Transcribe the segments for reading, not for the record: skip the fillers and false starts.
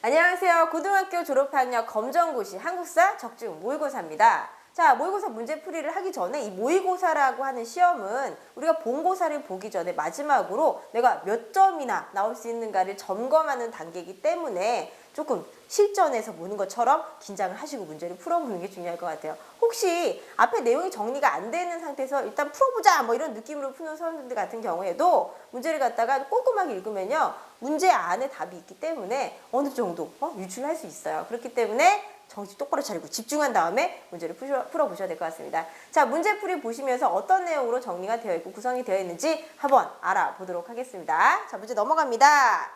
안녕하세요. 고등학교 졸업학력 검정고시 한국사 적중 모의고사입니다. 자, 모의고사 문제풀이를 하기 전에 이 모의고사라고 하는 시험은 우리가 본고사를 보기 전에 마지막으로 내가 몇 점이나 나올 수 있는가를 점검하는 단계이기 때문에 조금 실전에서 보는 것처럼 긴장을 하시고 문제를 풀어보는 게 중요할 것 같아요. 혹시 앞에 내용이 정리가 안 되는 상태에서 일단 풀어보자 뭐 이런 느낌으로 푸는 사람들 같은 경우에도 문제를 갖다가 꼼꼼하게 읽으면요, 문제 안에 답이 있기 때문에 어느 정도 유출할 수 있어요. 그렇기 때문에 정신 똑바로 차리고 집중한 다음에 문제를 풀어보셔야 될 것 같습니다. 자, 문제풀이 보시면서 어떤 내용으로 정리가 되어 있고 구성이 되어 있는지 한번 알아보도록 하겠습니다. 자, 문제 넘어갑니다.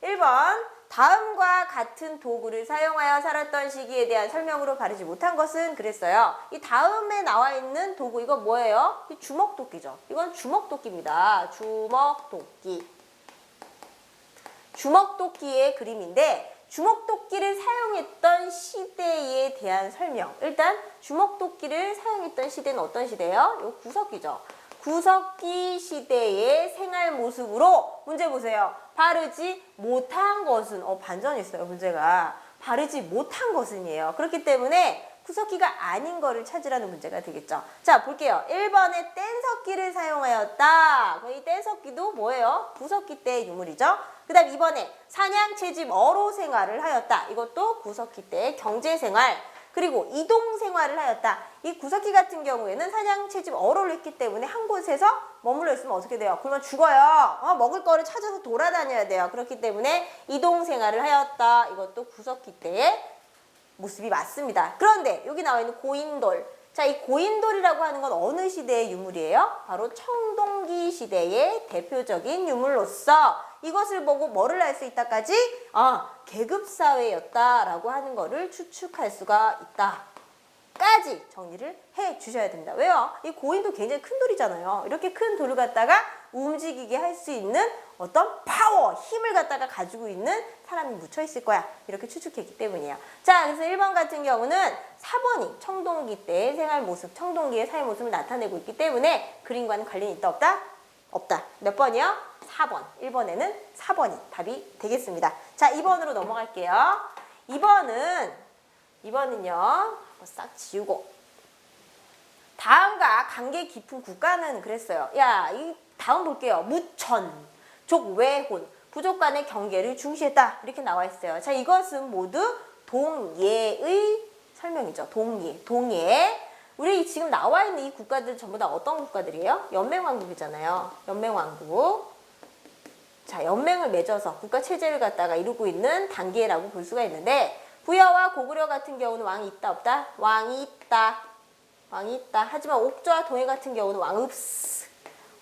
1번, 다음과 같은 도구를 사용하여 살았던 시기에 대한 설명으로 바르지 못한 것은 그랬어요. 이 다음에 나와 있는 도구, 이건 뭐예요? 이 주먹도끼죠. 이건 주먹도끼입니다. 주먹도끼. 주먹도끼의 그림인데 주먹도끼를 사용했던 시대에 대한 설명. 일단 주먹도끼를 사용했던 시대는 어떤 시대예요? 이거 구석기죠. 구석기 시대의 생활 모습으로 문제 보세요. 바르지 못한 것은 반전이 있어요. 문제가 바르지 못한 것은이에요. 그렇기 때문에 구석기가 아닌 거를 찾으라는 문제가 되겠죠. 자, 볼게요. 1번에 뗀석기를 사용하였다. 이 뗀석기도 뭐예요? 구석기 때의 유물이죠. 그 다음 2번에 사냥, 채집, 어로 생활을 하였다. 이것도 구석기 때의 경제생활. 그리고 이동생활을 하였다. 이 구석기 같은 경우에는 사냥, 채집, 어로를 했기 때문에 한 곳에서 머물러 있으면 어떻게 돼요? 그러면 죽어요. 먹을 거를 찾아서 돌아다녀야 돼요. 그렇기 때문에 이동생활을 하였다. 이것도 구석기 때의 모습이 맞습니다. 그런데 여기 나와 있는 고인돌. 자, 이 고인돌이라고 하는 건 어느 시대의 유물이에요? 바로 청동기 시대의 대표적인 유물로서 이것을 보고 뭐를 알 수 있다까지? 계급사회였다라고 하는 거를 추측할 수가 있다. 까지 정리를 해 주셔야 됩니다. 왜요? 이 고인도 굉장히 큰 돌이잖아요. 이렇게 큰 돌을 갖다가 움직이게 할 수 있는 어떤 파워, 힘을 갖다가 가지고 있는 사람이 묻혀 있을 거야. 이렇게 추측했기 때문이에요. 자, 그래서 1번 같은 경우는 4번이 청동기 때의 생활 모습, 청동기의 사회 모습을 나타내고 있기 때문에 그림과는 관련이 있다, 없다? 없다. 몇 번이요? 4번. 1번에는 4번이 답이 되겠습니다. 자, 2번으로 넘어갈게요. 2번은요. 싹 지우고. 다음과 관계 깊은 국가는 그랬어요. 야, 이 다음 볼게요. 무천, 족외혼, 부족 간의 경계를 중시했다. 이렇게 나와 있어요. 자, 이것은 모두 동예의 설명이죠. 동예. 우리 지금 나와 있는 이 국가들 전부 다 어떤 국가들이에요? 연맹왕국이잖아요. 연맹왕국. 자, 연맹을 맺어서 국가 체제를 갖다가 이루고 있는 단계라고 볼 수가 있는데 부여와 고구려 같은 경우는 왕이 있다, 없다? 왕이 있다. 왕이 있다. 하지만 옥저와 동해 같은 경우는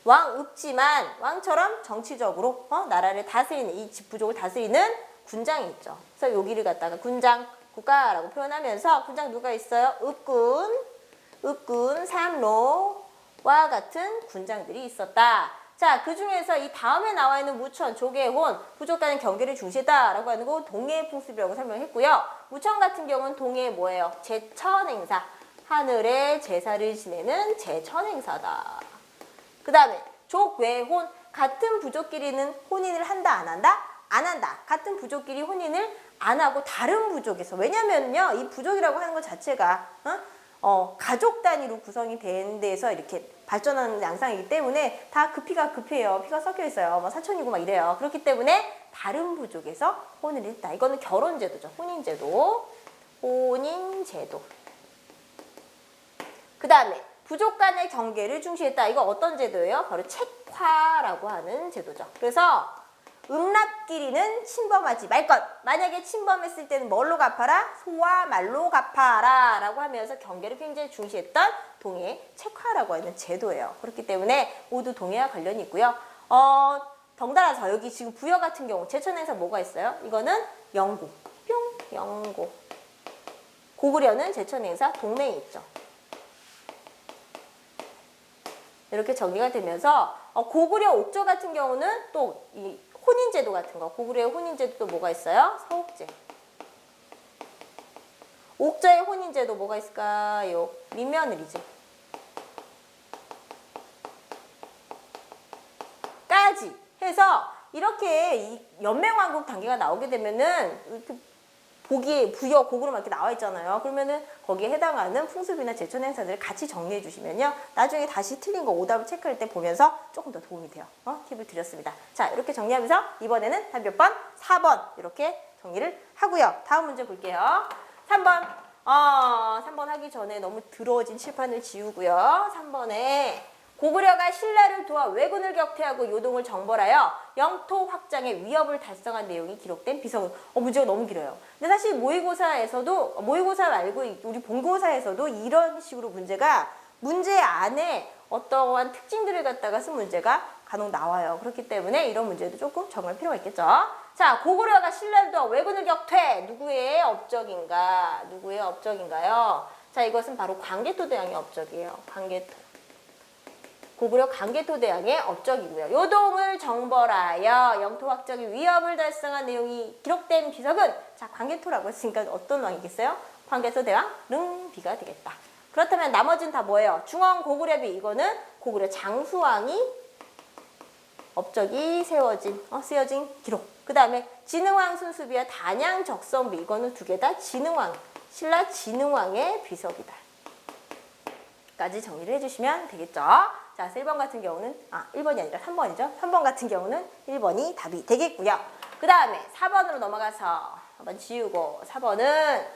왕없지만 왕처럼 정치적으로 나라를 다스리는, 이 집부족을 다스리는 군장이 있죠. 그래서 여기를 갖다가 군장 국가라고 표현하면서 군장 누가 있어요? 읍군, 삼로와 같은 군장들이 있었다. 자, 그 중에서 이 다음에 나와 있는 무천, 조계혼, 부족 간의 경계를 중시했다라고 하는 거 동해의 풍습이라고 설명했고요. 무천 같은 경우는 동해의 뭐예요? 제천행사. 하늘의 제사를 지내는 제천행사다. 그 다음에 족외혼, 같은 부족끼리는 혼인을 한다, 안 한다? 안 한다. 같은 부족끼리 혼인을 안 하고 다른 부족에서, 왜냐면요, 이 부족이라고 하는 것 자체가 가족 단위로 구성이 된 데서 이렇게 발전하는 양상이기 때문에 다 그 피가 급해요. 피가 섞여 있어요. 뭐 사촌이고 막 이래요. 그렇기 때문에 다른 부족에서 혼인을 했다. 이거는 결혼제도죠. 혼인제도. 그 다음에 부족 간의 경계를 중시했다. 이거 어떤 제도예요? 바로 책화라고 하는 제도죠. 그래서 음납끼리는 침범하지 말 것. 만약에 침범했을 때는 뭘로 갚아라? 소와 말로 갚아라 라고 하면서 경계를 굉장히 중시했던 동해 책화라고 하는 제도예요. 그렇기 때문에 모두 동해와 관련이 있고요. 덩달아서 여기 지금 부여 같은 경우 제천에서 뭐가 있어요? 이거는 영고. 영고. 고구려는 제천행사 동맹이 있죠. 이렇게 정리가 되면서 고구려 옥조 같은 경우는 또 이 혼인제도 같은 거, 고구려의 혼인제도 또 뭐가 있어요? 서옥제. 옥저의 혼인제도 뭐가 있을까요? 민며느리제. 까지 해서 이렇게 이 연맹왕국 단계가 나오게 되면은 보기에 부여 고구려만 이렇게 나와 있잖아요. 그러면은 거기에 해당하는 풍습이나 제천 행사들을 같이 정리해 주시면요. 나중에 다시 틀린 거 오답을 체크할 때 보면서 조금 더 도움이 돼요. 팁을 드렸습니다. 자, 이렇게 정리하면서 이번에는 답 몇 번? 4번 이렇게 정리를 하고요. 다음 문제 볼게요. 3번. 3번 하기 전에 너무 더러워진 칠판을 지우고요. 3번에 고구려가 신라를 도와 왜군을 격퇴하고 요동을 정벌하여 영토 확장의 위협을 달성한 내용이 기록된 비석은 문제가 너무 길어요. 근데 사실 모의고사에서도 모의고사 말고 우리 본고사에서도 이런 식으로 문제 안에 어떠한 특징들을 갖다가 쓴 문제가 간혹 나와요. 그렇기 때문에 이런 문제도 조금 정할 필요가 있겠죠. 자, 고구려가 신라를 도와 왜군을 격퇴. 누구의 업적인가? 누구의 업적인가요? 자, 이것은 바로 광개토 대왕의 업적이에요. 광개토. 고구려 광개토 대왕의 업적이고요. 요동을 정벌하여 영토 확장의 위협을 달성한 내용이 기록된 비석은 자, 광개토라고 했으니까 어떤 왕이겠어요? 광개토 대왕 릉비가 되겠다. 그렇다면 나머지는 다 뭐예요? 중원 고구려비 이거는 고구려 장수왕이 업적이 쓰여진 기록. 그 다음에 진흥왕 순수비와 단양 적성비 이거는 두 개 다 진흥왕, 신라 진흥왕의 비석이다. 까지 정리를 해주시면 되겠죠. 자, 1번 같은 경우는 1번이 아니라 3번이죠. 3번 같은 경우는 1번이 답이 되겠고요. 그 다음에 4번으로 넘어가서 한번 지우고 4번은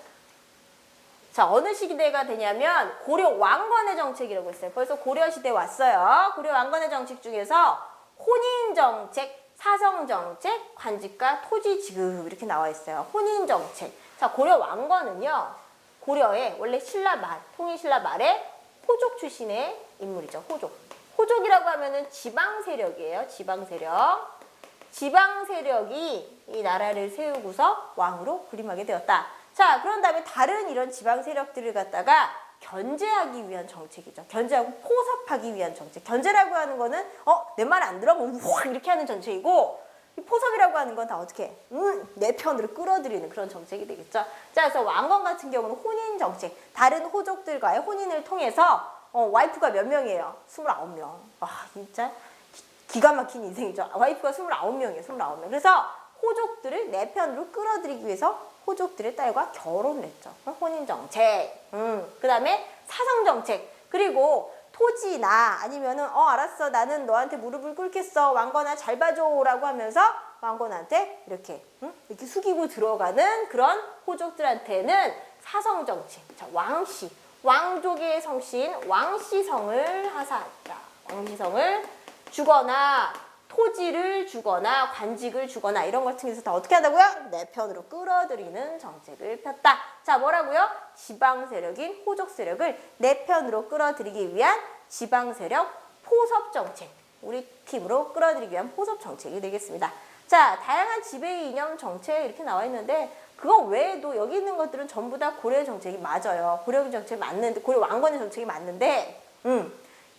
자, 어느 시대가 되냐면 고려 왕건의 정책이라고 했어요. 벌써 고려 시대 왔어요. 고려 왕건의 정책 중에서 혼인 정책, 사성 정책, 관직과 토지 지급 이렇게 나와 있어요. 혼인 정책. 자, 고려 왕건은요. 고려의 원래 신라 말, 통일신라 말에 호족 출신의 인물이죠. 호족이라고 하면은 지방 세력이에요. 지방 세력. 지방 세력이 이 나라를 세우고서 왕으로 군림하게 되었다. 자, 그런 다음에 다른 이런 지방 세력들을 갖다가 견제하기 위한 정책이죠. 견제하고 포섭하기 위한 정책. 견제라고 하는 거는 내 말 안 들어? 확 이렇게 하는 정책이고 포섭이라고 하는 건 다 어떻게 내 편으로 끌어들이는 그런 정책이 되겠죠. 자, 그래서 왕건 같은 경우는 혼인 정책. 다른 호족들과의 혼인을 통해서 와이프가 몇 명이에요? 29명. 진짜 기가 막힌 인생이죠. 와이프가 29명이에요. 29명. 그래서 호족들을 내 편으로 끌어들이기 위해서 호족들의 딸과 결혼을 했죠. 혼인 정책. 그 다음에 사성 정책. 그리고 토지나 아니면은 알았어 나는 너한테 무릎을 꿇겠어 왕건아 잘 봐줘라고 하면서 왕건한테 이렇게 숙이고 들어가는 그런 호족들한테는 사성 정책. 자, 왕씨. 왕족의 성씨인 왕씨성을 하사하다. 왕씨성을 주거나 토지를 주거나 관직을 주거나 이런 것 등에서 다 어떻게 한다고요? 내 편으로 끌어들이는 정책을 폈다. 자, 뭐라고요? 지방 세력인 호족 세력을 내 편으로 끌어들이기 위한 지방 세력 포섭 정책. 우리 팀으로 끌어들이기 위한 포섭 정책이 되겠습니다. 자, 다양한 지배 이념 정책 이렇게 나와 있는데 그거 외에도 여기 있는 것들은 전부 다 고려의 정책이 맞아요. 고려 정책이 맞는데 고려 왕건의 정책이 맞는데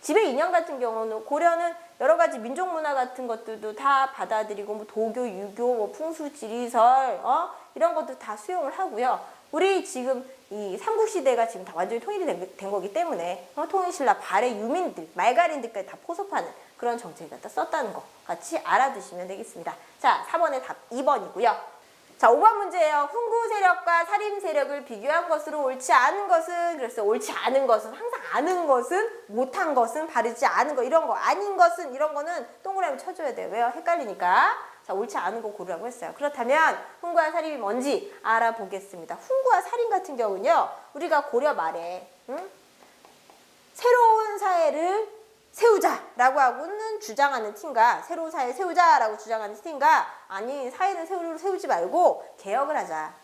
지배 이념 같은 경우는 고려는 여러 가지 민족 문화 같은 것들도 다 받아들이고 뭐 도교, 유교, 뭐 풍수, 지리설 이런 것도 다 수용을 하고요. 우리 지금 이 삼국시대가 지금 다 완전히 통일이 된 거기 때문에 통일신라 발해 유민들, 말갈인들까지 다 포섭하는 그런 정책을 갖다 썼다는 거 같이 알아두시면 되겠습니다. 자, 4번의 답 2번이고요. 자, 5번 문제예요. 훈구 세력과 사림 세력을 비교한 것으로 옳지 않은 것은 그래서 옳지 않은 것은 항상 아는 것은 못한 것은 바르지 않은 거 이런 거 아닌 것은 이런 거는 동그라미 쳐줘야 돼요. 왜요? 헷갈리니까. 자, 옳지 않은 거 고르라고 했어요. 그렇다면 훈구와 사림이 뭔지 알아보겠습니다. 훈구와 사림 같은 경우는요. 우리가 고려 말에 새로운 사회를 세우자라고 하고는 주장하는 팀과 새로운 사회 세우자라고 주장하는 팀과 아니 사회는 세우지 말고 개혁을 하자.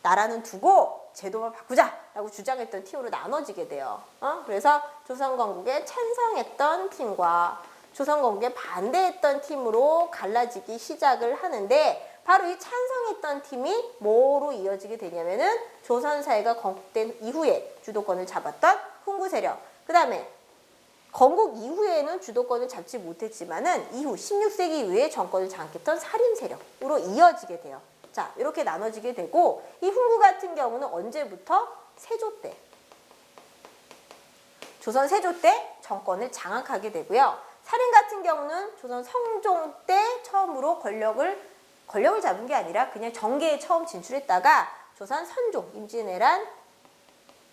나라는 두고 제도만 바꾸자라고 주장했던 팀으로 나눠지게 돼요. 그래서 조선건국에 찬성했던 팀과 조선건국에 반대했던 팀으로 갈라지기 시작을 하는데 바로 이 찬성했던 팀이 뭐로 이어지게 되냐면은 조선사회가 건국된 이후에 주도권을 잡았던 훈구 세력. 그 다음에 건국 이후에는 주도권을 잡지 못했지만은 이후 16세기 이후에 정권을 장악했던 사림 세력으로 이어지게 돼요. 자, 이렇게 나눠지게 되고 이 훈구 같은 경우는 언제부터? 세조 때. 조선 세조 때 정권을 장악하게 되고요. 사림 같은 경우는 조선 성종 때 처음으로 권력을 잡은 게 아니라 그냥 정계에 처음 진출했다가 조선 선조 임진왜란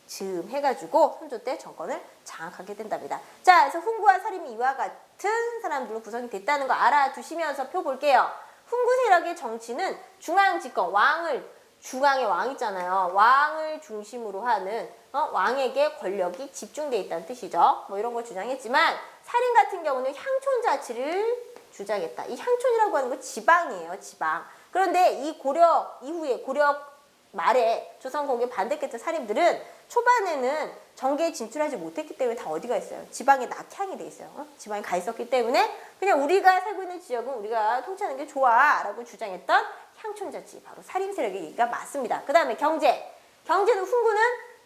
즈음 해가지고 선조 때 정권을 장악하게 된답니다. 자, 그래서 훈구와 사림이 이와 같은 사람들로 구성이 됐다는 거 알아두시면서 표 볼게요. 훈구 세력의 정치는 중앙 집권, 중앙에 왕 있잖아요. 왕을 중심으로 하는 왕에게 권력이 집중돼 있다는 뜻이죠. 뭐 이런 걸 주장했지만 사림 같은 경우는 향촌 자치를 주장했다. 이 향촌이라고 하는 건 지방이에요. 지방. 그런데 이 고려 이후에 고려 말에 조선 공격에 반대했던 사림들은 초반에는 정계에 진출하지 못했기 때문에 다 어디가 있어요? 지방에 낙향이 돼 있어요. 지방에 가 있었기 때문에 그냥 우리가 살고 있는 지역은 우리가 통치하는 게 좋아 라고 주장했던 향촌자치, 바로 사림 세력의 얘기가 맞습니다. 그 다음에 경제는 훈구는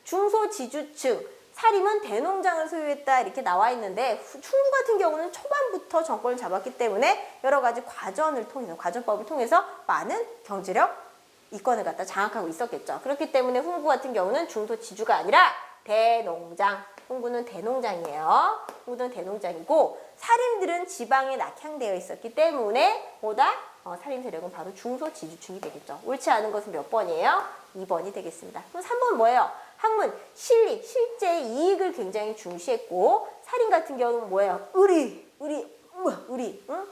중소지주층, 사림은 대농장을 소유했다 이렇게 나와 있는데 훈구 같은 경우는 초반부터 정권을 잡았기 때문에 여러 가지 과전법을 통해서 많은 경제력 이권을 갖다 장악하고 있었겠죠. 그렇기 때문에 훈구 같은 경우는 중소지주가 아니라 대농장. 훈구는 대농장이에요. 훈구는 대농장이고 사림들은 지방에 낙향되어 있었기 때문에 사림 세력은 바로 중소지주층이 되겠죠. 옳지 않은 것은 몇 번이에요? 2번이 되겠습니다. 그럼 3번 뭐예요? 학문, 실제 이익을 굉장히 중시했고 사림 같은 경우는 뭐예요? 의리. 응?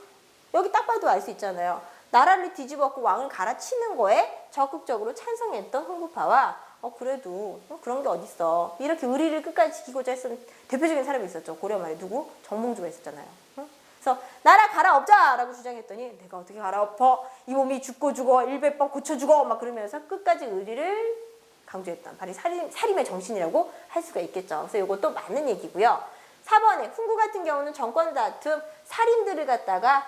여기 딱 봐도 알 수 있잖아요. 나라를 뒤집었고 왕을 갈아치는 거에 적극적으로 찬성했던 훈구파와 그래도 그런 게 어딨어. 이렇게 의리를 끝까지 지키고자 했던 대표적인 사람이 있었죠. 고려 말에 누구? 정몽주가 있었잖아요. 응? 그래서 나라 갈아엎자라고 주장했더니 내가 어떻게 갈아엎어? 이 몸이 죽고 죽어 일배법 고쳐 죽어 막 그러면서 끝까지 의리를 강조했던 바로 사림의 정신이라고 할 수가 있겠죠. 그래서 이것도 맞는 얘기고요. 4번에 훈구 같은 경우는 정권 다툼 사림들을 갖다가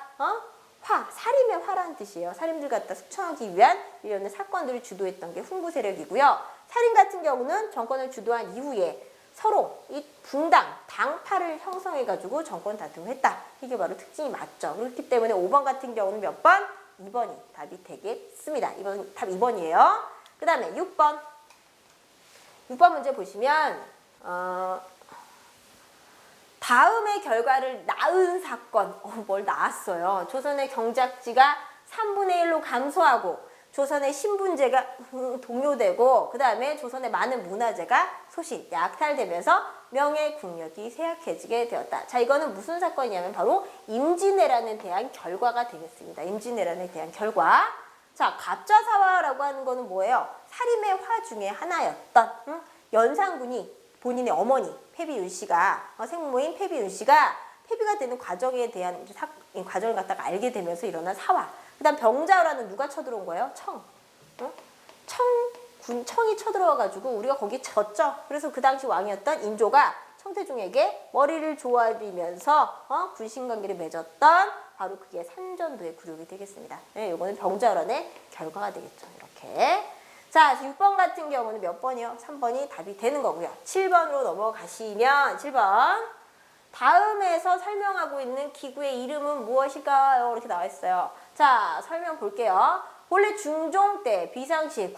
사림의 화라는 뜻이에요. 사림들 갖다 숙청하기 위한 일련의 사건들을 주도했던 게 훈구 세력이고요. 사림 같은 경우는 정권을 주도한 이후에 서로 이 당파를 형성해가지고 정권 다툼을 했다. 이게 바로 특징이 맞죠. 그렇기 때문에 5번 같은 경우는 몇 번? 2번이 답이 되겠습니다. 답 2번이에요. 그 다음에 6번. 6번 문제 보시면 다음의 결과를 낳은 사건, 뭘 낳았어요. 조선의 경작지가 3분의 1로 감소하고 조선의 신분제가 동요되고 그 다음에 조선의 많은 문화재가 약탈되면서 명예국력이 쇠약해지게 되었다. 자, 이거는 무슨 사건이냐면 바로 임진왜란에 대한 결과가 되겠습니다. 임진왜란에 대한 결과. 자, 갑자사화라고 하는 거는 뭐예요? 사림의 화 중에 하나였던 연산군이 본인의 어머니 패비윤씨가 생모인 패비윤씨가 패비가 되는 과정에 대한 과정을 갖다가 알게 되면서 일어난 사화. 그다음 병자호란은 누가 쳐들어온 거예요? 청이 쳐들어와가지고 우리가 거기 졌죠. 그래서 그 당시 왕이었던 인조가 청태종에게 머리를 조아리면서 군신관계를 맺었던 바로 그게 산전도의 굴욕이 되겠습니다. 네, 이거는 병자호란의 결과가 되겠죠. 이렇게. 자, 6번 같은 경우는 몇 번이요? 3번이 답이 되는 거고요. 7번으로 넘어가시면 7번. 다음에서 설명하고 있는 기구의 이름은 무엇일까요? 이렇게 나와 있어요. 자, 설명 볼게요. 본래 중종 때 비상시에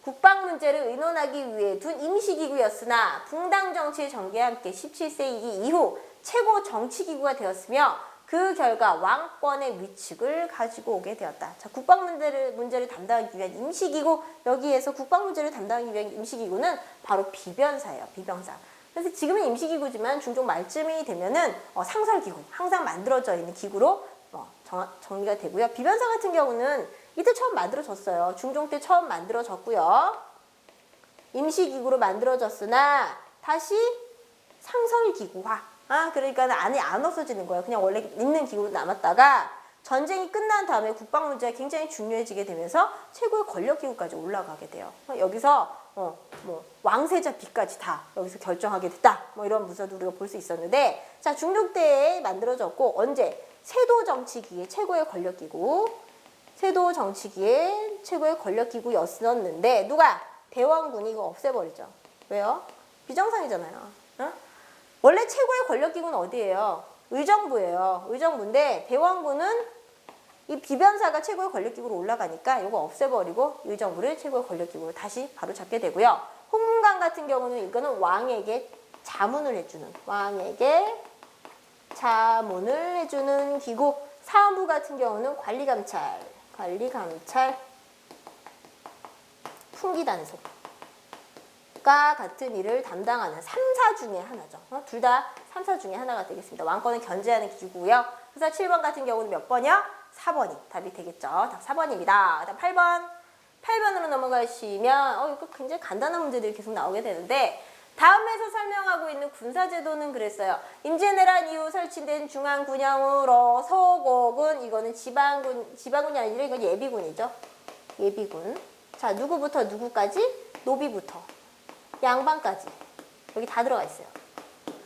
국방문제를 의논하기 위해 둔 임시기구였으나 붕당 정치의 전개와 함께 17세기 이후 최고 정치기구가 되었으며 그 결과 왕권의 위축을 가지고 오게 되었다. 자, 문제를 담당하기 위한 임시기구, 여기에서 국방문제를 담당하기 위한 임시기구는 바로 비변사예요. 비변사. 그래서 지금은 임시기구지만 중종 말쯤이 되면은 상설기구, 항상 만들어져 있는 기구로 정리가 되고요. 비변사 같은 경우는 이때 처음 만들어졌어요. 중종 때 처음 만들어졌고요. 임시기구로 만들어졌으나 다시 상설기구화. 그러니까 안에 안 없어지는 거예요. 그냥 원래 있는 기구로 남았다가 전쟁이 끝난 다음에 국방 문제가 굉장히 중요해지게 되면서 최고의 권력기구까지 올라가게 돼요. 여기서 왕세자 비까지 다 여기서 결정하게 됐다. 이런 문서도 우리가 볼 수 있었는데, 자, 중종 때에 만들어졌고 언제? 세도 정치기의 최고의 권력기구였었는데 누가? 대원군이 이거 없애버리죠. 왜요? 비정상이잖아요. 원래 최고의 권력기구는 어디예요? 의정부예요. 의정부인데 대원군은 이 비변사가 최고의 권력기구로 올라가니까 이거 없애버리고 의정부를 최고의 권력기구로 다시 바로 잡게 되고요. 홍문관 같은 경우는 이거는 왕에게 자문을 해주는 기구. 사헌부 같은 경우는 관리감찰 풍기단속과 같은 일을 담당하는 3사 중에 하나죠. 둘 다 3사 중에 하나가 되겠습니다. 왕권을 견제하는 기구고요. 그래서 7번 같은 경우는 몇 번이요? 4번이 답이 되겠죠. 답 4번입니다. 그다음 8번. 8번으로 넘어가시면 이거 굉장히 간단한 문제들이 계속 나오게 되는데 다음에서 설명하고 있는 군사제도는 그랬어요. 임진왜란 이후 설치된 중앙군영으로 서곡은 이거는 지방군이 아니라 이건 예비군이죠. 예비군. 자, 누구부터 누구까지? 노비부터 양반까지. 여기 다 들어가 있어요.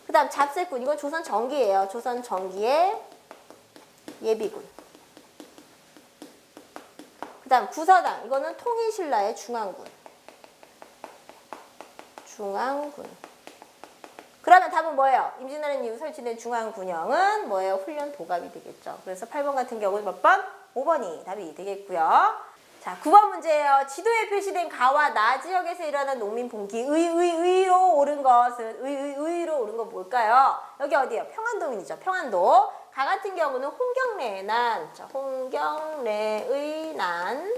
그 다음 잡세군. 이건 조선 정기예요. 조선 정기의 예비군. 그 다음 구서당. 이거는 통일신라의 중앙군. 중앙군. 그러면 답은 뭐예요? 임진왜란 이후 설치된 중앙군영은 뭐예요? 훈련 도갑이 되겠죠. 그래서 8번 같은 경우는 몇 번? 5번이 답이 되겠고요. 자, 9번 문제예요. 지도에 표시된 가와 나 지역에서 일어난 농민 봉기 의로 오른 것은 의로 오른 건 뭘까요? 여기 어디예요? 평안도민이죠. 평안도. 가 같은 경우는 홍경래의 난. 자, 홍경래의 난.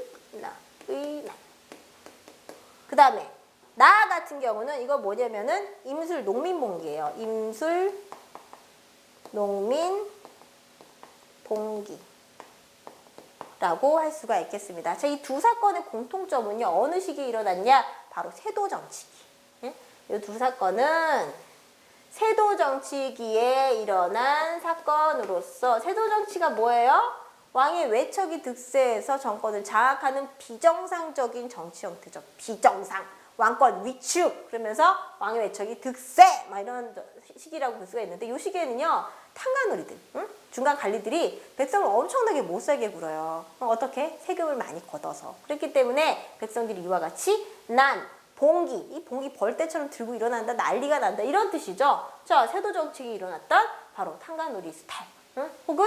그 다음에 나 같은 경우는 이거 뭐냐면은 임술 농민 봉기예요. 임술 농민 봉기. 라고 할 수가 있겠습니다. 자, 이 두 사건의 공통점은요. 어느 시기에 일어났냐? 바로 세도정치기. 이 두 사건은 세도정치기에 일어난 사건으로서 세도정치가 뭐예요? 왕의 외척이 득세해서 정권을 장악하는 비정상적인 정치 형태죠. 비정상. 왕권 위축. 그러면서 왕의 외척이 득세. 막 이런 시기라고 볼 수가 있는데 이 시기에는요. 탕가놀이들, 중간 관리들이 백성을 엄청나게 못살게 굴어요. 어떻게? 세금을 많이 걷어서. 그렇기 때문에 백성들이 이와 같이 난, 봉기, 이 봉기 벌떼처럼 들고 일어난다, 난리가 난다 이런 뜻이죠. 자, 세도정책이 일어났던 바로 탕가놀이 스타일, 혹은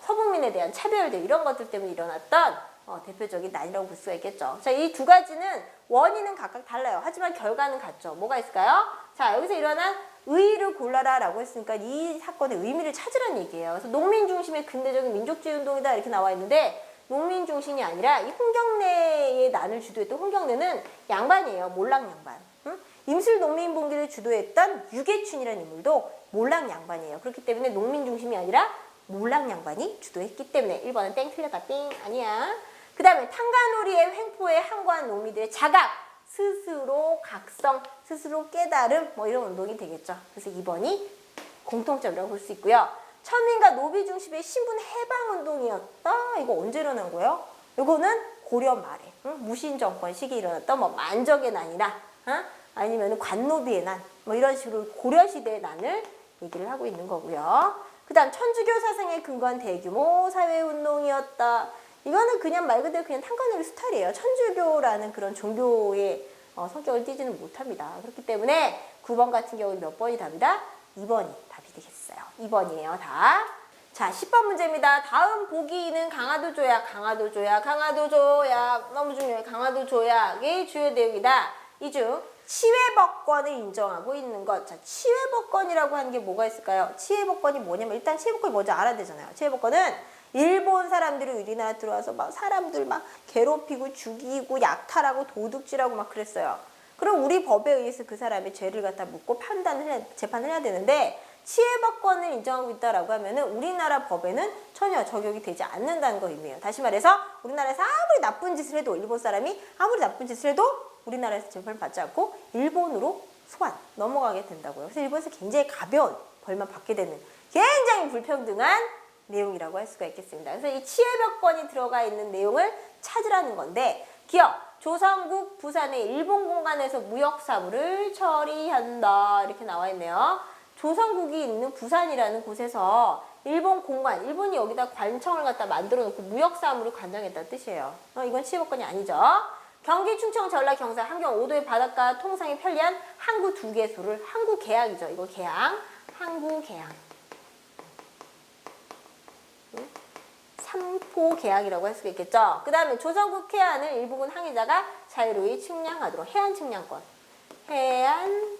서북민에 대한 차별들 이런 것들 때문에 일어났던 대표적인 난이라고 볼 수가 있겠죠. 자, 이 두 가지는 원인은 각각 달라요. 하지만 결과는 같죠. 뭐가 있을까요? 자, 여기서 일어난 의의를 골라라 라고 했으니까 이 사건의 의미를 찾으라는 얘기예요. 그래서 농민 중심의 근대적인 민족주의 운동이다 이렇게 나와 있는데 농민 중심이 아니라 이 홍경래의 난을 주도했던 홍경래는 양반이에요. 몰락 양반. 임술 농민 봉기를 주도했던 유계춘이라는 인물도 몰락 양반이에요. 그렇기 때문에 농민 중심이 아니라 몰락 양반이 주도했기 때문에 1번은 땡 틀렸다 띵 아니야. 그 다음에 탕가놀이의 횡포에 항거한 농민들의 자각 스스로 각성, 스스로 깨달음 뭐 이런 운동이 되겠죠. 그래서 2번이 공통점이라고 볼 수 있고요. 천민과 노비 중심의 신분 해방 운동이었다. 이거 언제 일어난 거예요? 이거는 고려 말에 무신 정권 시기에 일어났던 뭐 만적의 난이나 아니면 관노비의 난 뭐 이런 식으로 고려 시대의 난을 얘기를 하고 있는 거고요. 그다음 천주교 사상에 근거한 대규모 사회 운동이었다. 이거는 그냥 말 그대로 그냥 탕가놀이 스타일이에요. 천주교라는 그런 종교의 성격을 띠지는 못합니다. 그렇기 때문에 9번 같은 경우는 몇 번이 답이다? 2번이 답이 되겠어요. 2번이에요, 답. 자, 10번 문제입니다. 다음 보기는 강화도 조약, 강화도 조약, 강화도 조약. 너무 중요해요. 강화도 조약의 주요 내용이다. 이 중 치외법권을 인정하고 있는 것. 자, 치외법권이라고 하는 게 뭐가 있을까요? 치외법권이 뭐냐면 일단 치외법권이 뭔지 알아야 되잖아요. 치외법권은 일본 사람들이 우리나라 들어와서 막 사람들 막 괴롭히고 죽이고 약탈하고 도둑질하고 막 그랬어요. 그럼 우리 법에 의해서 그 사람의 죄를 갖다 묻고 재판을 해야 되는데 치외법권을 인정하고 있다라고 하면은 우리나라 법에는 전혀 적용이 되지 않는다는 거 의미해요. 다시 말해서 우리나라에서 아무리 나쁜 짓을 해도 일본 사람이 아무리 나쁜 짓을 해도 우리나라에서 재판을 받지 않고 일본으로 소환 넘어가게 된다고요. 그래서 일본에서 굉장히 가벼운 벌만 받게 되는 굉장히 불평등한 내용이라고 할 수가 있겠습니다. 그래서 이 치외법권이 들어가 있는 내용을 찾으라는 건데 기억, 조선국 부산의 일본 공간에서 무역 사무를 처리한다 이렇게 나와 있네요. 조선국이 있는 부산이라는 곳에서 일본 공간, 일본이 여기다 관청을 갖다 만들어 놓고 무역 사무를 관장했다는 뜻이에요. 이건 치외법권이 아니죠. 경기, 충청, 전라, 경상, 함경 5도의 바닷가 통상이 편리한 항구 2개소를 항구 계양이죠. 이거 계양, 항구 계양. 삼포 계약이라고 할 수가 있겠죠. 그 다음에 조선국 해안을 일부분 항해자가 자유로이 측량하도록 해안 측량권. 해안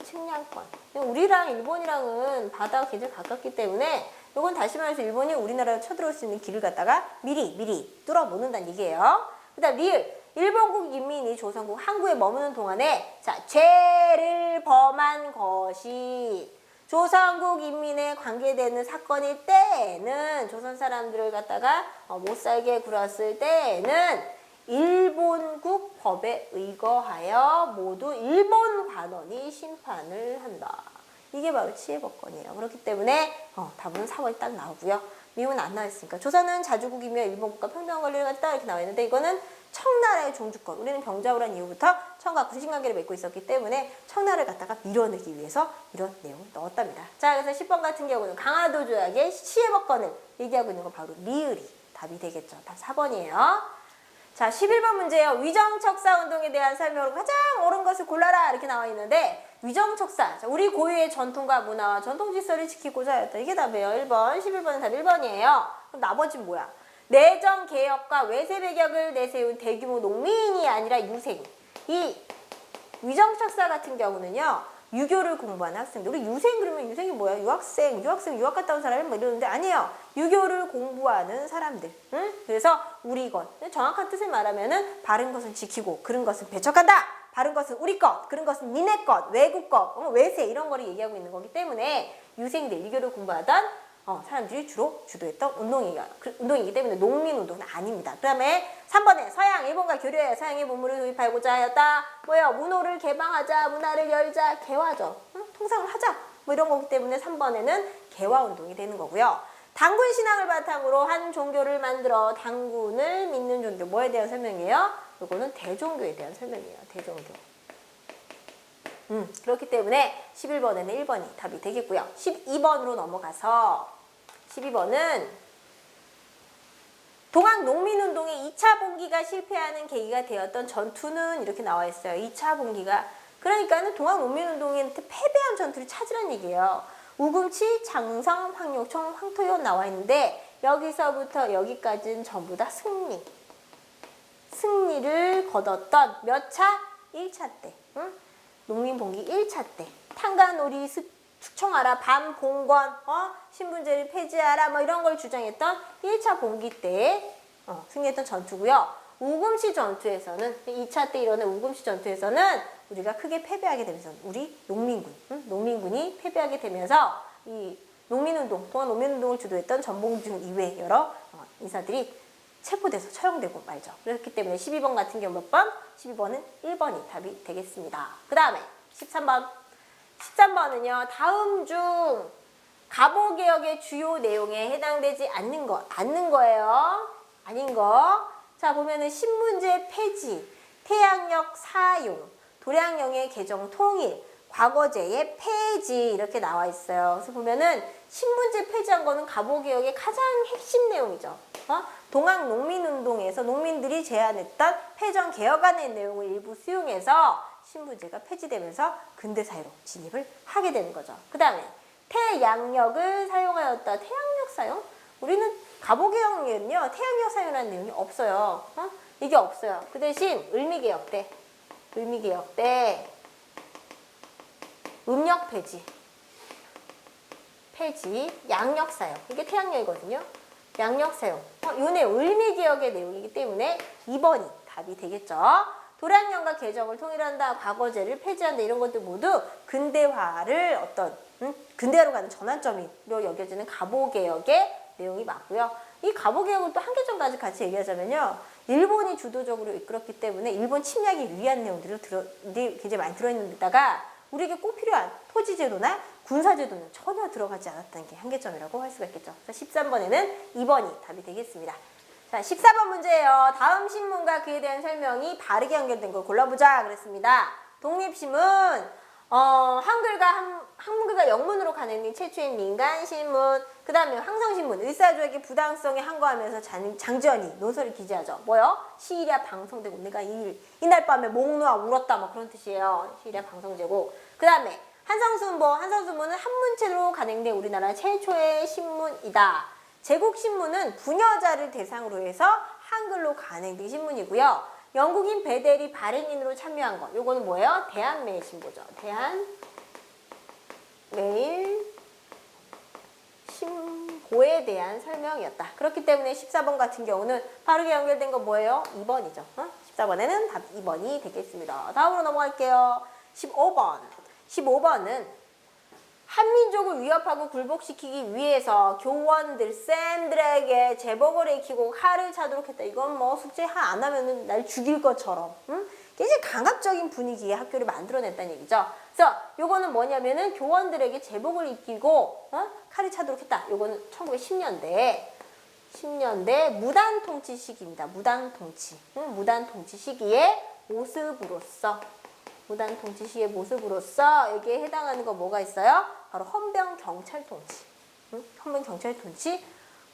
측량권. 우리랑 일본이랑은 바다가 굉장히 가깝기 때문에 이건 다시 말해서 일본이 우리나라로 쳐들어올 수 있는 길을 갖다가 미리 뚫어놓는다는 얘기예요. 그 다음 리을. 일본국 인민이 조선국 항구에 머무는 동안에 자 죄를 범한 것이 조선국 인민에 관계되는 사건일 때에는 조선 사람들을 갖다가 못 살게 굴었을 때에는 일본국 법에 의거하여 모두 일본 관원이 심판을 한다. 이게 바로 치해법권이에요. 그렇기 때문에 답은 4번이 딱 나오고요. 미국은 안 나와있으니까 조선은 자주국이며 일본국과 평등한 권리를 갖다 이렇게 나와 있는데 이거는 청나라의 종주권. 우리는 병자호란 이후부터 청과 구신관계를 맺고 있었기 때문에 청나라를 갖다가 밀어내기 위해서 이런 내용을 넣었답니다. 자, 그래서 10번 같은 경우는 강화도 조약의 치해법권을 얘기하고 있는 건 바로 리을이 답이 되겠죠. 답 4번이에요. 자, 11번 문제예요. 위정척사 운동에 대한 설명으로 가장 옳은 것을 골라라 이렇게 나와 있는데 위정척사, 자, 우리 고유의 전통과 문화와 전통 질서를 지키고자 하였다. 이게 답이에요. 1번, 11번은 답 1번이에요. 그럼 나머지는 뭐야? 내정 개혁과 외세 배격을 내세운 대규모 농민이 아니라 유생. 이 위정척사 같은 경우는요. 유교를 공부하는 학생들. 우리 유생 그러면 유생이 뭐야? 유학생, 유학 갔다 온 사람이 뭐 이러는데 아니에요. 유교를 공부하는 사람들. 응? 그래서 우리 것. 정확한 뜻을 말하면은 바른 것은 지키고 그른 것은 배척한다. 바른 것은 우리 것, 그른 것은 니네 것, 외국 것, 외세 이런 거를 얘기하고 있는 거기 때문에 유생들, 유교를 공부하던 사람들이 주로 주도했던 운동이기 때문에 농민운동은 아닙니다. 그 다음에 3번에 서양, 일본과 교류하여 서양의 문물을 도입하고자 하였다. 뭐예요? 문호를 개방하자, 문화를 열자, 개화죠. 통상을 하자. 뭐 이런 거기 때문에 3번에는 개화운동이 되는 거고요. 당군 신앙을 바탕으로 한 종교를 만들어 당군을 믿는 종교. 뭐에 대한 설명이에요? 이거는 대종교에 대한 설명이에요. 대종교. 그렇기 때문에 11번에는 1번이 답이 되겠고요. 12번으로 넘어가서 12번은 동학 농민운동의 2차 봉기가 실패하는 계기가 되었던 전투는 이렇게 나와 있어요. 2차 봉기가. 그러니까는 동학 농민운동에 패배한 전투를 찾으란 얘기예요. 우금치, 장성, 황룡청, 황토현 나와 있는데 여기서부터 여기까지는 전부 다 승리를 거뒀던 몇 차? 1차 때. 농민봉기 1차 때. 탄가놀이 숙청하라, 반봉건, 신분제를 폐지하라, 뭐 이런 걸 주장했던 1차 봉기 때 승리했던 전투고요. 우금시 전투에서는 2차 때 일어난 우금시 전투에서는 우리가 크게 패배하게 되면서 우리 농민군이 패배하게 되면서 이 농민운동, 동안 농민운동을 주도했던 전봉준 이외 여러 인사들이 체포돼서 처형되고 말죠. 그렇기 때문에 12번 같은 경우 몇 번? 12번은 1번이 답이 되겠습니다. 그 다음에 13번. 13번은요. 다음 중 갑오개혁의 주요 내용에 해당되지 않는 거예요. 아닌 거. 자, 보면은 신문제 폐지, 태양역 사용, 도량령의 개정 통일, 과거제의 폐지 이렇게 나와 있어요. 그래서 보면은 신문제 폐지한 거는 갑오개혁의 가장 핵심 내용이죠. 동학 농민운동에서 농민들이 제안했던 폐정 개혁안의 내용을 일부 수용해서 신분제가 폐지되면서 근대사회로 진입을 하게 되는 거죠. 그 다음에 태양역을 사용하였다. 태양역 사용? 우리는 갑오개혁에는요. 태양역 사용이라는 내용이 없어요. 이게 없어요. 그 대신 을미개혁 때 음력 폐지, 양력 사용. 이게 태양역이거든요. 양력 사용. 요 내용, 을미개혁의 내용이기 때문에 2번이 답이 되겠죠. 도량령과 개정을 통일한다, 과거제를 폐지한다 이런 것들 모두 근대화를 근대화로 가는 전환점으로 여겨지는 갑오개혁의 내용이 맞고요. 이 갑오개혁은 또 한계점까지 같이 얘기하자면요. 일본이 주도적으로 이끌었기 때문에 일본 침략에 유의한 내용들이 굉장히 많이 들어있는 데다가 우리에게 꼭 필요한 토지제도나 군사제도는 전혀 들어가지 않았다는 게 한계점이라고 할 수가 있겠죠. 13번에는 2번이 답이 되겠습니다. 자, 14번 문제예요. 다음 신문과 그에 대한 설명이 바르게 연결된 걸 골라보자 그랬습니다. 독립신문, 한글과 영문으로 가는 최초의 민간신문, 그 다음에 황성신문, 의사조약의 부당성에 항거하면서 장지연이 논설을 기재하죠. 뭐요? 시일야 방송되고 내가 이날 밤에 목 놓아 울었다 뭐 그런 뜻이에요. 시일야 방송되고. 그 다음에 한성신문은 한문체로 간행된 우리나라 최초의 신문이다. 제국신문은 부녀자를 대상으로 해서 한글로 간행된 신문이고요. 영국인 베델이 발행인으로 참여한 것. 요거는 뭐예요? 대한매일신보죠. 대한매일신보에 대한 설명이었다. 그렇기 때문에 14번 같은 경우는 바르게 연결된 거 뭐예요? 2번이죠. 14번에는 답 2번이 되겠습니다. 다음으로 넘어갈게요. 15번. 15번은 한민족을 위협하고 굴복시키기 위해서 교원들, 쌤들에게 제복을 익히고 칼을 차도록 했다. 이건 뭐 숙제 안 하면은 날 죽일 것처럼. 굉장히 강압적인 분위기의 학교를 만들어냈다는 얘기죠. 그래서 요거는 뭐냐면은 교원들에게 제복을 입히고 칼을 차도록 했다. 요거는 1910년대 무단 통치 시기입니다. 무단 통치. 무단 통치 시기의 모습으로서 여기에 해당하는 거 뭐가 있어요? 바로 헌병 경찰 통치. 헌병 경찰 통치.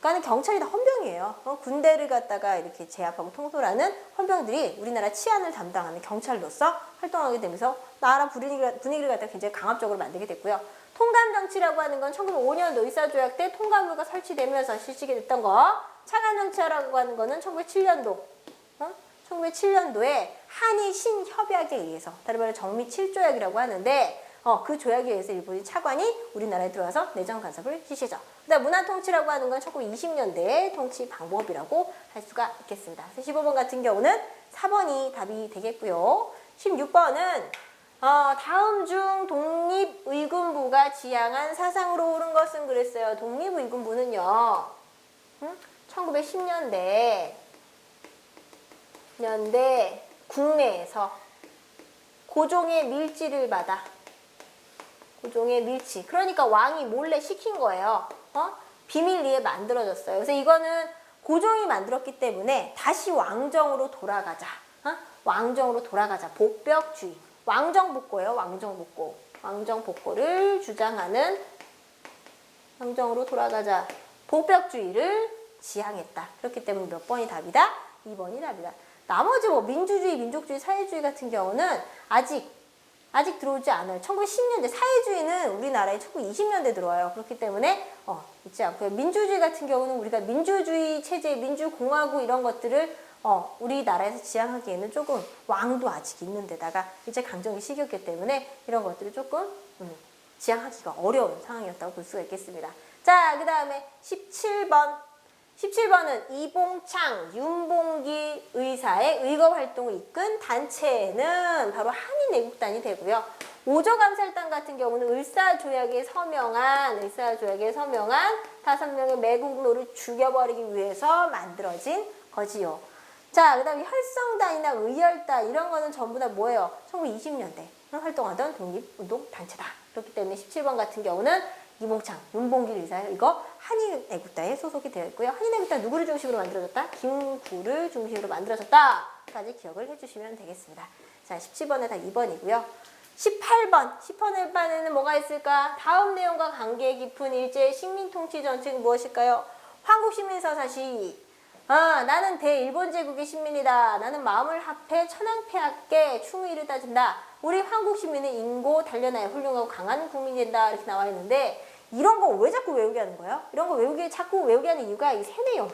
그러니까 경찰이 다 헌병이에요. 군대를 갖다가 이렇게 제압하고 통솔하는 헌병들이 우리나라 치안을 담당하는 경찰로서 활동하게 되면서 나라 분위기를 갖다가 굉장히 강압적으로 만들게 됐고요. 통감 정치라고 하는 건 1905년도 의사조약 때 통감부가 설치되면서 실시가 됐던 거. 차관 정치라고 하는 거는 1907년도. 1907년도에 한일 신협약에 의해서, 다른 말로 정미 7조약이라고 하는데 그 조약에 의해서 일본이 차관이 우리나라에 들어와서 내정 간섭을 실시죠. 그다음 문화통치라고 하는 건 1920년대의 통치 방법이라고 할 수가 있겠습니다. 15번 같은 경우는 4번이 답이 되겠고요. 16번은 다음 중 독립의군부가 지향한 사상으로 옳은 것은 그랬어요. 독립의군부는요. 1910년대 국내에서 고종의 밀지를 받아 고종의 밀지. 그러니까 왕이 몰래 시킨 거예요. 비밀리에 만들어졌어요. 그래서 이거는 고종이 만들었기 때문에 다시 왕정으로 돌아가자. 왕정으로 돌아가자. 복벽주의. 왕정복고예요. 왕정복고. 왕정복고를 주장하는 왕정으로 돌아가자. 복벽주의를 지향했다. 그렇기 때문에 몇 번이 답이다? 2번이 답이다. 나머지 뭐 민주주의, 민족주의, 사회주의 같은 경우는 아직 들어오지 않아요. 1910년대 사회주의는 우리나라에 1920년대 들어와요. 그렇기 때문에 있지 않고요. 민주주의 같은 경우는 우리가 민주주의 체제, 민주공화국 이런 것들을 우리나라에서 지향하기에는 조금 왕도 아직 있는 데다가 이제 강점기 시기였기 때문에 이런 것들을 조금 지향하기가 어려운 상황이었다고 볼 수가 있겠습니다. 자, 그 다음에 17번. 17번은 이봉창, 윤봉길 의사의 의거 활동을 이끈 단체는 바로 한인애국단이 되고요. 오조감살단 같은 경우는 을사조약에 서명한 5명의 매국노를 죽여버리기 위해서 만들어진 거지요. 자, 그 다음에 혈성단이나 의열단 이런 거는 전부 다 뭐예요? 1920년대 활동하던 독립운동 단체다. 그렇기 때문에 17번 같은 경우는 이봉창, 윤봉길 의사 이거 한인애국단에 소속이 되어 있고요. 한인애국단 누구를 중심으로 만들어졌다? 김구를 중심으로 만들어졌다까지 기억을 해주시면 되겠습니다. 자, 17번에 다 2번이고요. 18번, 10번에는 뭐가 있을까? 다음 내용과 관계 깊은 일제의 식민통치 정책은 무엇일까요? 한국시민서사시. 나는 대일본 제국의 시민이다. 나는 마음을 합해 천황폐하께 충의를 따진다. 우리 한국 시민은 인고 단련하여 훌륭하고 강한 국민이 된다. 이렇게 나와 있는데 이런 거 왜 자꾸 외우게 하는 거예요? 이런 거 자꾸 외우게 하는 이유가 이 세 내용.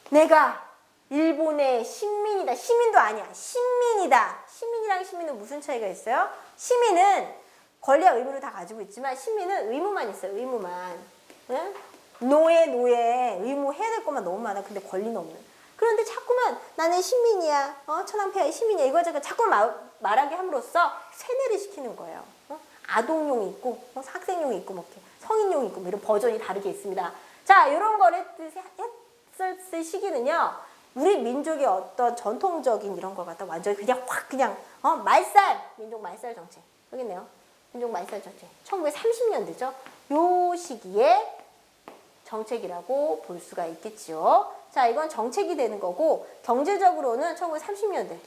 내가 일본의 시민이다. 시민도 아니야. 시민이다. 시민이랑 시민은 무슨 차이가 있어요? 시민은 권리와 의무를 다 가지고 있지만 시민은 의무만 있어요. 의무만. 응? 노예 의무 해야 될 것만 너무 많아. 근데 권리는 없는. 그런데 자꾸만 나는 시민이야. 천황폐하의 시민이야. 이거 자꾸 말하게 함으로써 세뇌를 시키는 거예요. 아동용이 있고 학생용이 있고 뭐 성인용이 있고 뭐 이런 버전이 다르게 있습니다. 자, 이런 거를 했을 시기는요. 우리 민족의 어떤 전통적인 이런 걸 갖다 완전히 그냥 민족 말살 정책. 여기 있네요. 민족 말살 정책. 1930년대죠. 요 시기에 정책이라고 볼 수가 있겠지요. 자, 이건 정책이 되는 거고 경제적으로는 1930년대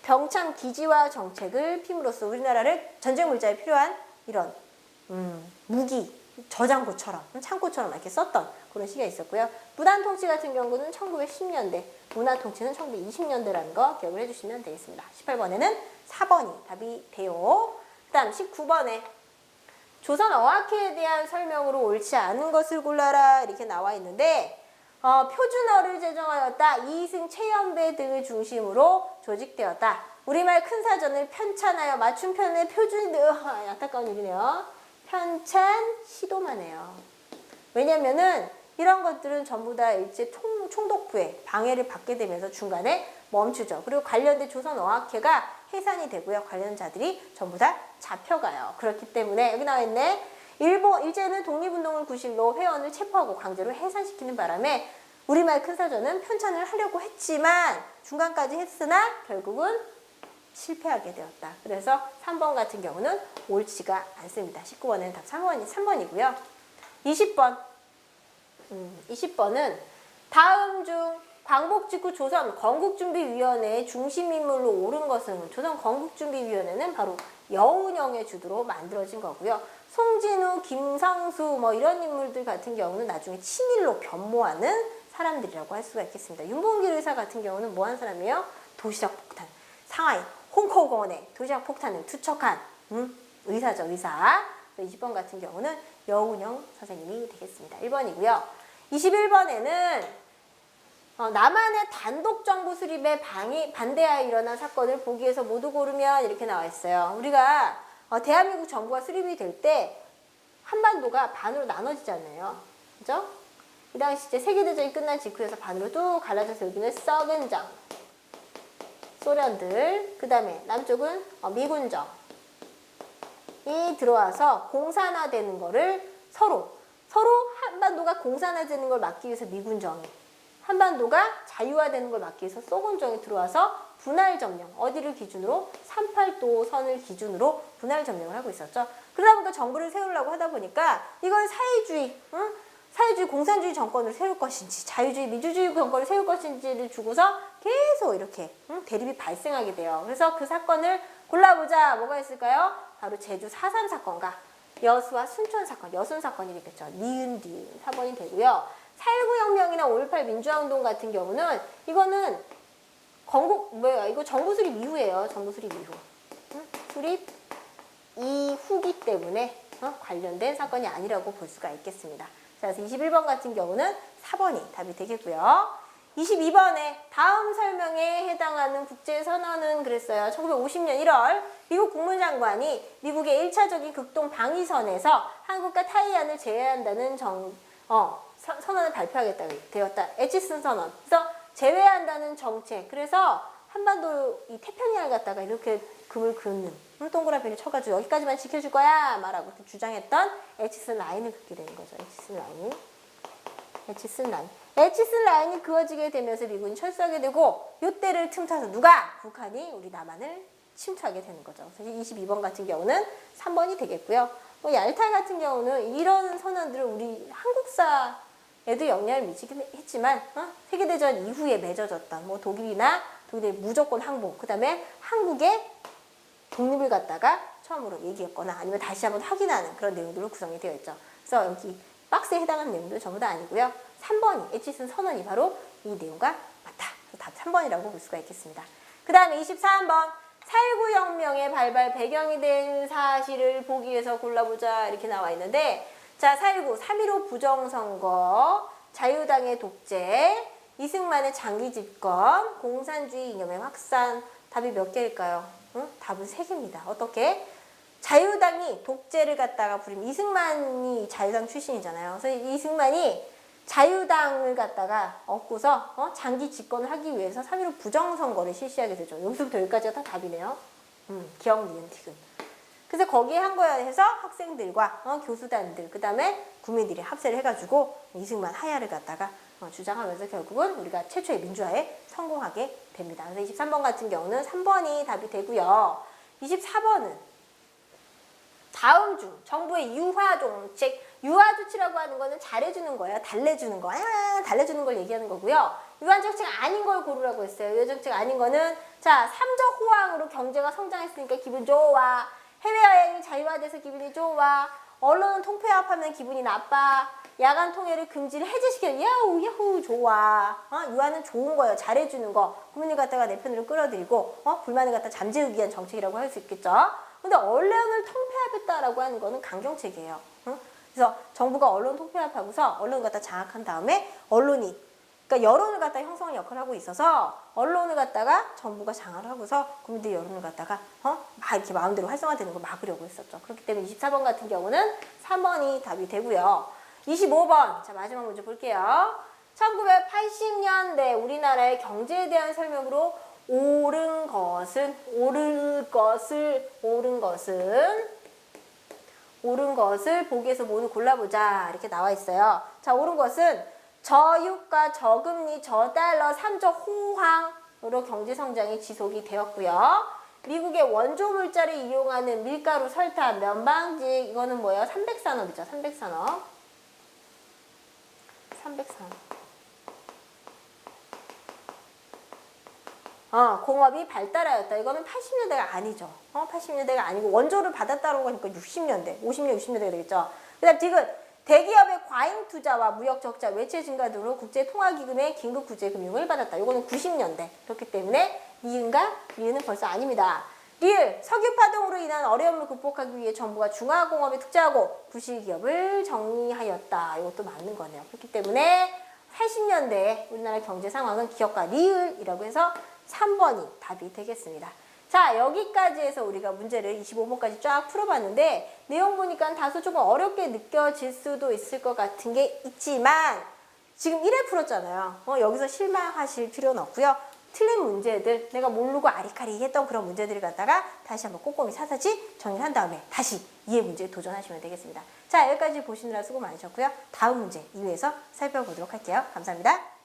병참 기지화 정책을 핌으로써 우리나라를 전쟁 물자에 필요한 이런 무기, 저장고처럼 창고처럼 이렇게 썼던 그런 시기가 있었고요. 무단 통치 같은 경우는 1910년대, 문화 통치는 1920년대라는 거 기억을 해주시면 되겠습니다. 18번에는 4번이 답이 돼요. 그 다음 19번에 조선 어학회에 대한 설명으로 옳지 않은 것을 골라라 이렇게 나와 있는데 표준어를 제정하였다. 이승, 최연배 등을 중심으로 조직되었다. 우리말 큰사전을 편찬하여 맞춤편의 표준이 안타까운 일이네요. 편찬 시도만 해요. 왜냐면은 이런 것들은 전부 다 일제 총독부의 방해를 받게 되면서 중간에 멈추죠. 그리고 관련된 조선어학회가 해산이 되고요. 관련자들이 전부 다 잡혀가요. 그렇기 때문에 여기 나와 있네. 일제는 독립운동을 구실로 회원을 체포하고 강제로 해산시키는 바람에 우리말 큰사전은 편찬을 하려고 했지만 중간까지 했으나 결국은 실패하게 되었다. 그래서 3번 같은 경우는 옳지가 않습니다. 19번에는 답 3번이고요. 20번. 20번은 다음 중 광복 직후 조선 건국준비위원회의 중심인물로 오른 것은 조선 건국준비위원회는 바로 여운형의 주도로 만들어진 거고요. 송진우, 김상수 뭐 이런 인물들 같은 경우는 나중에 친일로 변모하는 사람들이라고 할 수가 있겠습니다. 윤봉길 의사 같은 경우는 뭐 한 사람이에요? 도시락 폭탄. 상하이 홍콩공원에 도시락 폭탄을 투척한 의사죠, 의사. 20번 같은 경우는 여운형 선생님이 되겠습니다. 1번이고요. 21번에는 남한의 단독 정부 수립에 반대하여 일어난 사건을 보기에서 모두 고르면 이렇게 나와 있어요. 우리가 대한민국 정부가 수립이 될 때 한반도가 반으로 나눠지잖아요. 그죠? 이 당시 이제 세계대전이 끝난 직후에서 반으로 또 갈라져서 여기는 썩은 정, 소련들, 그 다음에 남쪽은 미군정이 들어와서 공산화되는 거를 서로 한반도가 공산화되는 걸 막기 위해서 미군정이, 한반도가 자유화되는 걸 막기 위해서 소군정이 들어와서 분할점령, 어디를 기준으로? 38도 선을 기준으로 분할점령을 하고 있었죠. 그러다 보니까 정부를 세우려고 하다 보니까 이걸 사회주의, 공산주의 정권을 세울 것인지 자유주의, 민주주의 정권을 세울 것인지를 주고서 계속 이렇게 대립이 발생하게 돼요. 그래서 그 사건을 골라보자. 뭐가 있을까요? 바로 제주 4.3 사건과 여수와 순천 사건, 여순 사건이 되겠죠. 니은 4번이 되고요. 4.19 혁명이나 5.18 민주화운동 같은 경우는 이거는 이거 정부 수립 이후예요. 정부 수립 이후. 수립 이후기 때문에 관련된 사건이 아니라고 볼 수가 있겠습니다. 자, 그래서 21번 같은 경우는 4번이 답이 되겠고요. 22번에 다음 설명에 해당하는 국제선언은 그랬어요. 1950년 1월 미국 국무장관이 미국의 1차적인 극동 방위선에서 한국과 타이완을 제외한다는 선언을 발표하겠다고 되었다. 에치슨 선언. 그래서 제외한다는 정책. 그래서 한반도 이 태평양을 갖다가 이렇게 금을 긋는 동그라미를 쳐가지고 여기까지만 지켜줄 거야 말하고 주장했던 에치슨 라인을 긋게 되는 거죠. 에치슨 라인이 그어지게 되면서 미군이 철수하게 되고 이때를 틈타서 누가? 북한이 우리 남한을 침투하게 되는 거죠. 그래서 22번 같은 경우는 3번이 되겠고요. 얄타 같은 경우는 이런 선언들을 우리 한국사에도 영향을 미치긴 했지만 세계대전 이후에 맺어졌던 독일의 무조건 항복, 그 다음에 한국의 독립을 갖다가 처음으로 얘기했거나 아니면 다시 한번 확인하는 그런 내용들로 구성이 되어 있죠. 그래서 여기 박스에 해당하는 내용들 전부 다 아니고요. 3번이 에치슨 선언이 바로 이 내용과 맞다. 답 3번이라고 볼 수가 있겠습니다. 그 다음에 23번 4.19 혁명의 발발 배경이 된 사실을 보기 위해서 골라보자 이렇게 나와 있는데, 자, 4.19 3.15 부정선거, 자유당의 독재, 이승만의 장기 집권, 공산주의 이념의 확산. 답이 몇 개일까요? 답은 3개입니다. 어떻게? 자유당이 독재를 갖다가 부리면 이승만이 자유당 출신이잖아요. 그래서 이승만이 자유당을 갖다가 얻고서 장기 집권을 하기 위해서 3.15 부정선거를 실시하게 되죠. 여기서부터 여기까지가 다 답이네요. 기억, 니은, 디귿. 그래서 거기에 한 거에 해서 학생들과 교수단들, 그 다음에 국민들이 합세를 해가지고 이승만 하야를 갖다가 주장하면서 결국은 우리가 최초의 민주화에 성공하게 됩니다. 그래서 23번 같은 경우는 3번이 답이 되고요. 24번은 다음 중 정부의 유화 정책, 유화 조치라고 하는 거는 잘해주는 거예요. 달래주는 거. 달래주는 걸 얘기하는 거고요. 유화 정책 아닌 걸 고르라고 했어요. 유화 정책 아닌 거는 자, 삼적 호황으로 경제가 성장했으니까 기분 좋아. 해외여행이 자유화돼서 기분이 좋아. 언론은 통폐합하면 기분이 나빠. 야간 통해를 금지를 해제시켜요. 야후 좋아. 유화는 좋은 거예요. 잘해주는 거. 국민을 갖다가 내 편으로 끌어들이고 불만을 갖다 잠재우기 위한 정책이라고 할 수 있겠죠. 근데 언론을 통폐합했다라고 하는 거는 강경책이에요. 그래서 정부가 언론 통폐합하고서 언론을 갖다 장악한 다음에 그러니까 여론을 갖다 형성하는 역할을 하고 있어서 언론을 갖다가 정부가 장악을 하고서 국민들 여론을 갖다가 막 이렇게 마음대로 활성화되는 걸 막으려고 했었죠. 그렇기 때문에 24번 같은 경우는 3번이 답이 되고요. 25번, 자, 마지막 문제 볼게요. 1980년대 우리나라의 경제에 대한 설명으로 옳은 것은 보기에서 뭐를 골라보자 이렇게 나와 있어요. 자, 옳은 것은 저유가, 저금리, 저달러, 3조 호황으로 경제성장이 지속이 되었고요. 미국의 원조 물자를 이용하는 밀가루, 설탕, 면방직 이거는 뭐예요? 300산업이죠. 300산업. 공업이 발달하였다. 이거는 80년대가 아니죠. 80년대가 아니고 원조를 받았다는 거니까 60년대, 50년, 60년대가 되겠죠. 그 다음 지금 대기업의 과잉 투자와 무역 적자, 외채 증가 등으로 국제통화기금의 긴급 구제 금융을 받았다. 이거는 90년대. 그렇기 때문에 니은과 리은은 벌써 아닙니다. 리을, 석유 파동으로 인한 어려움을 극복하기 위해 정부가 중화공업에 투자하고 부실기업을 정리하였다. 이것도 맞는 거네요. 그렇기 때문에 80년대 우리나라 경제 상황은 기업가 리을이라고 해서 3번이 답이 되겠습니다. 자, 여기까지 해서 우리가 문제를 25번까지 쫙 풀어봤는데 내용 보니까 다소 조금 어렵게 느껴질 수도 있을 것 같은 게 있지만 지금 1회 풀었잖아요. 여기서 실망하실 필요는 없고요. 틀린 문제들, 내가 모르고 아리까리 했던 그런 문제들을 갖다가 다시 한번 꼼꼼히 사사지 정리한 다음에 다시 2회 문제에 도전하시면 되겠습니다. 자, 여기까지 보시느라 수고 많으셨고요. 다음 문제 2회에서 살펴보도록 할게요. 감사합니다.